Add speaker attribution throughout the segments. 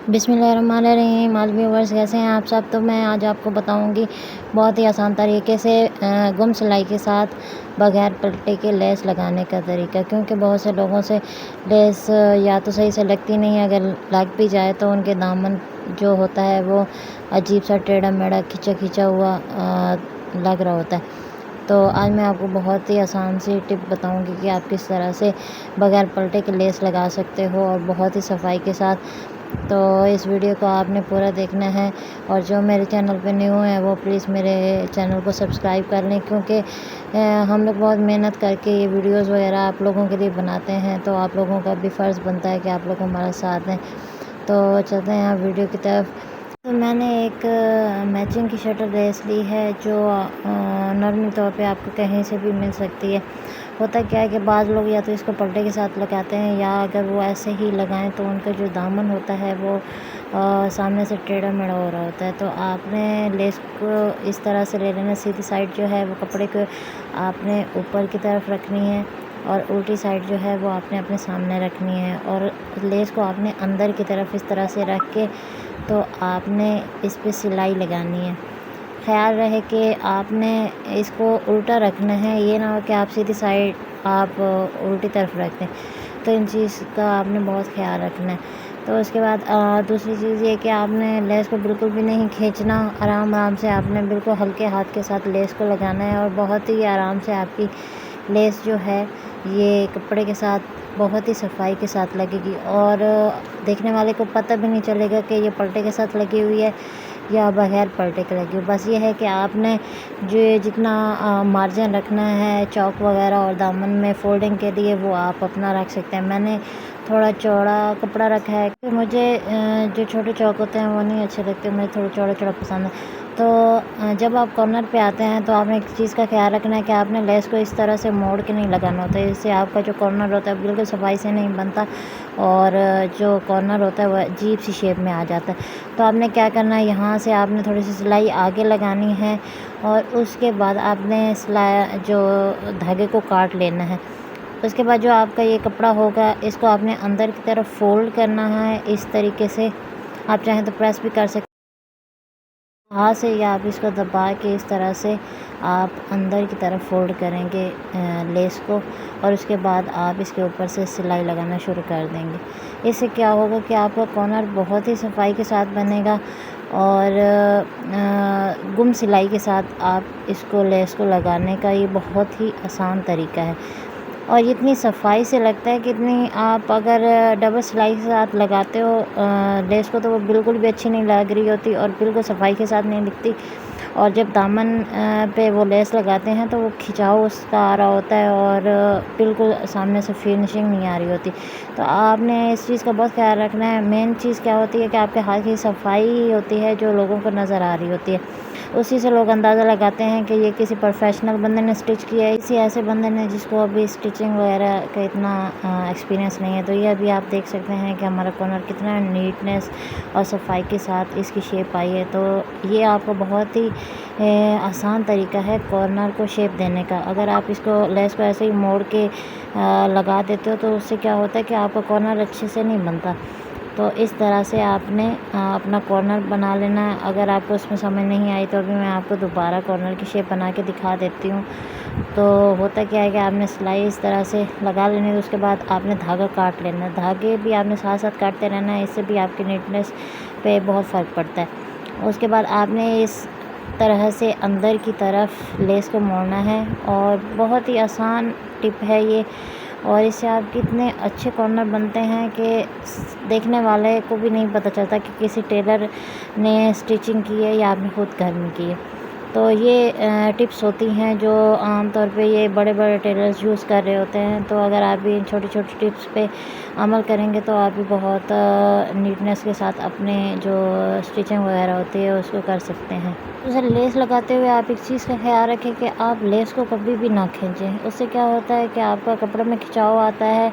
Speaker 1: बिस्मिल्लाहिर्रहमानिर्रहीम। आज व्यूअर्स कैसे हैं आप सब। तो मैं आज आपको बताऊंगी बहुत ही आसान तरीके से गुम सिलाई के साथ बगैर पट्टे के लेस लगाने का तरीका, क्योंकि बहुत से लोगों से लेस या तो सही से लगती नहीं है, अगर लग भी जाए तो उनके दामन जो होता है वो अजीब सा टेढ़ा मेढ़ा खिंचा खिंचा हुआ लग रहा होता है। तो आज मैं आपको बहुत ही आसान सी टिप बताऊंगी कि आप किस तरह से बगैर पलटे के लेस लगा सकते हो और बहुत ही सफाई के साथ। तो इस वीडियो को आपने पूरा देखना है, और जो मेरे चैनल पे न्यू है वो प्लीज़ मेरे चैनल को सब्सक्राइब कर लें, क्योंकि हम लोग बहुत मेहनत करके ये वीडियोस वगैरह आप लोगों के लिए बनाते हैं। तो आप लोगों का भी फ़र्ज़ बनता है कि आप लोग हमारा साथ दें। तो चलते हैं आप वीडियो की तरफ। तो मैंने एक मैचिंग की शटर लेस ली है, जो नॉर्मल तौर पे आपको कहीं से भी मिल सकती है। होता क्या है कि बाज़ लोग या तो इसको पलटे के साथ लगाते हैं, या अगर वो ऐसे ही लगाएं तो उनका जो दामन होता है वो सामने से टेढ़ा मेढ़ा हो रहा होता है। तो आपने लेस को इस तरह से ले लेना, सीधी साइड जो है वो कपड़े को आपने ऊपर की तरफ रखनी है और उल्टी साइड जो है वो आपने अपने सामने रखनी है, और लेस को आपने अंदर की तरफ इस तरह से रख के तो आपने इस पे सिलाई लगानी है। ख़्याल रहे कि आपने इसको उल्टा रखना है, ये ना हो कि आप सीधी साइड आप उल्टी तरफ रख दें। तो इन चीज़ का आपने बहुत ख़्याल रखना है। तो उसके बाद दूसरी चीज़ ये कि आपने लेस को बिल्कुल भी नहीं खींचना, आराम आराम से आपने बिल्कुल हल्के हाथ के साथ लेस को लगाना है, और बहुत ही आराम से आपकी लेस जो है ये कपड़े के साथ बहुत ही सफाई के साथ लगेगी, और देखने वाले को पता भी नहीं चलेगा कि ये पलटे के साथ लगी हुई है या बगैर पलटे के लगी हुई। बस ये है कि आपने जो जितना मार्जिन रखना है चौक वगैरह और दामन में फोल्डिंग के लिए वो आप अपना रख सकते हैं। मैंने थोड़ा चौड़ा कपड़ा रखा है कि मुझे जो छोटे चौक होते हैं वो नहीं अच्छे लगते, मुझे थोड़ा चौड़ा चौड़ा पसंद है। तो जब आप कॉर्नर पे आते हैं तो आपने एक चीज़ का ख्याल रखना है कि आपने लेस को इस तरह से मोड़ के नहीं लगाना होता है, इससे आपका जो कॉर्नर होता है बिल्कुल सफाई से नहीं बनता, और जो कॉर्नर होता है वो अजीब सी शेप में आ जाता है। तो आपने क्या करना है, यहाँ से आपने थोड़ी सी सिलाई आगे लगानी है, और उसके बाद आपने सिलाई जो धागे को काट लेना है। उसके बाद जो आपका ये कपड़ा होगा इसको आपने अंदर की तरफ फोल्ड करना है इस तरीके से। आप चाहें तो प्रेस भी कर सकते हाथ से, या आप इसको दबा के इस तरह से आप अंदर की तरफ फोल्ड करेंगे लेस को, और उसके बाद आप इसके ऊपर से सिलाई लगाना शुरू कर देंगे। इससे क्या होगा कि आपका कॉर्नर बहुत ही सफाई के साथ बनेगा, और गुम सिलाई के साथ आप इसको लेस को लगाने का ये बहुत ही आसान तरीका है, और इतनी सफाई से लगता है कि इतनी आप अगर डबल सिलाई के साथ लगाते हो लेस को तो वो बिल्कुल भी अच्छी नहीं लग रही होती, और बिल्कुल सफाई के साथ नहीं दिखती। और जब दामन पे वो लेस लगाते हैं तो वो खिंचाव उसका आ रहा होता है, और बिल्कुल सामने से फिनिशिंग नहीं आ रही होती। तो आपने इस चीज़ का बहुत ख्याल रखना है। मेन चीज़ क्या होती है कि आपके हाथ की सफाई होती है जो लोगों को नज़र आ रही होती है, उसी से लोग अंदाज़ा लगाते हैं कि ये किसी प्रोफेशनल बंदे ने स्टिच किया है, किसी ऐसे बंदे ने जिसको अभी स्टिचिंग वगैरह का इतना एक्सपीरियंस नहीं है। तो ये अभी आप देख सकते हैं कि हमारा कॉर्नर कितना नीटनेस और सफाई के साथ इसकी शेप आई है। तो ये आपको बहुत ही आसान तरीका है कॉर्नर को शेप देने का। अगर आप इसको लेस को ऐसे ही मोड़ के लगा देते हो तो उससे क्या होता है कि आपका कॉर्नर अच्छे से नहीं बनता। तो इस तरह से आपने अपना कॉर्नर बना लेना है। अगर आपको उसमें समझ नहीं आई तो अभी मैं आपको दोबारा कॉर्नर की शेप बना के दिखा देती हूँ। तो होता क्या है कि आपने सिलाई इस तरह से लगा लेनी है, उसके बाद आपने धागा काट लेना है। धागे भी आपने साथ साथ काटते रहना है, इससे भी आपकी नीटनेस पे बहुत फ़र्क पड़ता है। उसके बाद आपने इस तरह से अंदर की तरफ लेस को मोड़ना है, और बहुत ही आसान टिप है ये, और इससे आप कितने अच्छे कॉर्नर बनते हैं कि देखने वाले को भी नहीं पता चलता कि किसी टेलर ने स्टिचिंग की है या आपने खुद घर में की है। तो ये टिप्स होती हैं जो आमतौर पे ये बड़े बड़े टेलर्स यूज़ कर रहे होते हैं। तो अगर आप भी इन छोटी छोटी टिप्स पे अमल करेंगे तो आप भी बहुत नीटनेस के साथ अपने जो स्टिचिंग वगैरह होती है उसको कर सकते हैं। तो सर लेस लगाते हुए आप एक चीज़ का ख्याल रखें कि आप लेस को कभी भी ना खींचें। उससे क्या होता है कि आपका कपड़े में खिंचाव आता है,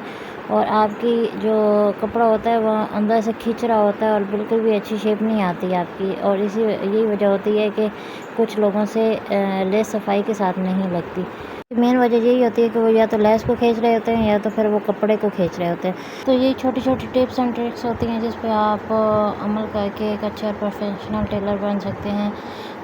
Speaker 1: और आपकी जो कपड़ा होता है वह अंदर से खींच रहा होता है, और बिल्कुल भी अच्छी शेप नहीं आती आपकी। और इसी यही वजह होती है कि कुछ लोगों से लेस सफाई के साथ नहीं लगती। मेन वजह यही होती है कि वो या तो लेस को खींच रहे होते हैं या तो फिर वो कपड़े को खींच रहे होते हैं। तो ये छोटी छोटी टिप्स एंड ट्रिक्स होती हैं जिस पे आप अमल करके एक अच्छा प्रोफेशनल टेलर बन सकते हैं।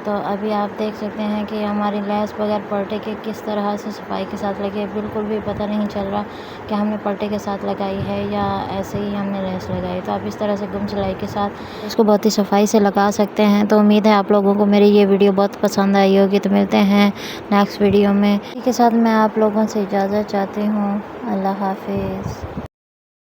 Speaker 1: तो अभी आप देख सकते हैं कि हमारी लेस बगैर पलटे के किस तरह से सफाई के साथ लगी है। बिल्कुल भी पता नहीं चल रहा कि हमने पलटे के साथ लगाई है या ऐसे ही हमने लेस लगाई। तो आप इस तरह से गुम सिलाई के साथ इसको बहुत ही सफाई से लगा सकते हैं। तो उम्मीद है आप लोगों को मेरी ये वीडियो बहुत पसंद आई होगी। तो मिलते हैं नेक्स्ट वीडियो में। इसी के साथ मैं आप लोगों से इजाज़त चाहती हूँ। अल्लाह हाफिज़।